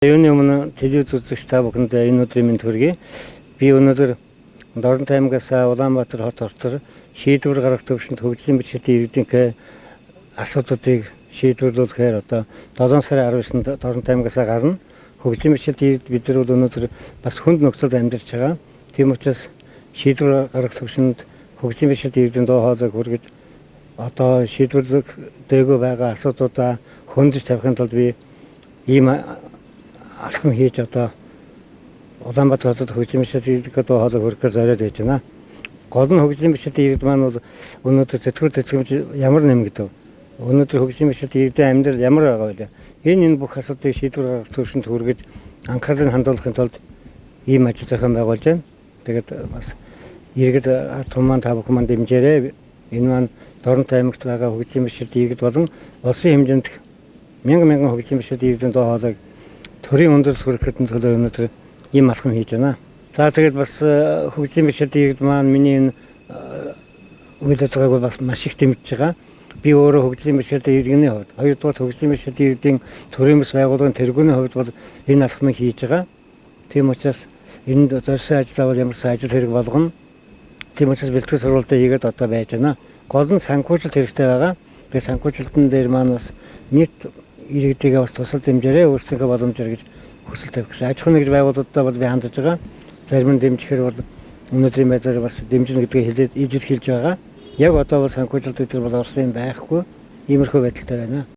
Юуны өмнө телевиз үзэгч та бүхэнд энэ өдрийн мэнд хүргэе. Би өнөөдөр Дорнот аймгаас Улаанбаатар хот орчор шийдвэр гаргах төвшөнд хөгжлийн бэлтгэлийн иргэдийн асуудлуудыг шийдвэрлүүлэхээр одоо 7 сарын 19-нд Дорнот аймгаас гарна. Хөгжлийн бэлтгэлийн иргэд бид нар өнөөдөр бас хүнд нөхцөлд амьдарч байгаа. Тийм учраас шийдвэр гаргах төвшөнд хөгжлийн бэлтгэлийн иргэдийн дуу хоолойг хүргэж одоо шийдвэрлэх дээгүү байгаа асуудлуудаа хөндөж тавихын тулд би ийм алхам хийж одоо Улаанбаатар хотод хөгжлийн бэлтгэлийн дуу хоолойг хүргэх зориод байж байна. Гол нь хөгжлийн бэлтгэлийн иргэд маань бол өнөөдөр тэтгэврж ямар нэмэгдэв? Өнөөдөр хөгжлийн бэлтгэлийн иргэдийн амьдрал ямар байгаа вэ? Энэ бүх асуудлыг шийдвэр гаргах төвшөнд хүргэж анхаарлыг хандуулахын тулд ийм ажил зохион байгуулж байна. Тэгээд бас иргэд тумаан та бүхэн манд дэмжээрэй. Энэ маань Дорнот аймагт байгаа хөгжлийн бэлтгэлийн иргэд болон улсын хэмжээнд мянган хөгжлийн бэлтгэлийн иргэдийн дуу хоолойг төрийн өндөрлөс хүрэхэд төлөө өнөөдөр ийм алхам хийж байна. За тэгээд бас хөгжлийн бэлтгэлийн иргэд маань миний энэ үйл ажиллагааг бас маш их дэмжиж байгаа. Би өөрөө хөгжлийн бэлтгэлийн иргэний хувьд, хоёрдугаар хөгжлийн бэлтгэлийн иргэдийн төрийн бас байгууллагын тэргүүний хувьд бол энэ алхмыг хийж байгаа. Тийм учраас энд зорьсон ажиллаа бол ямар ч ажил хэрэг болгоно. Тийм учраас бэлтгэл сургалтаа хийгээд одоо байж байна. Гол нь санхүүжилт хэрэгтэй байгаа. Тэгээд санхүүжилтын дээр маань бас нийт иргэдийг бас тусал дэмжээрэй, өөрсдийнхөө боломжоор гэж хүсэл тавих гэсэн. Аж ахуйн нэгж байгууллагуудаа бол би хандаж байгаа. Зарим нь дэмжихээр бол өнөөдрийн байдлаар бас дэмжинэ гэдгийг хэлээд илэрхийлж байгаа. Яг одоо бол санхүүжилт гэдэг бол орсон юм байхгүй. Иймэрхүү байдалтай байна.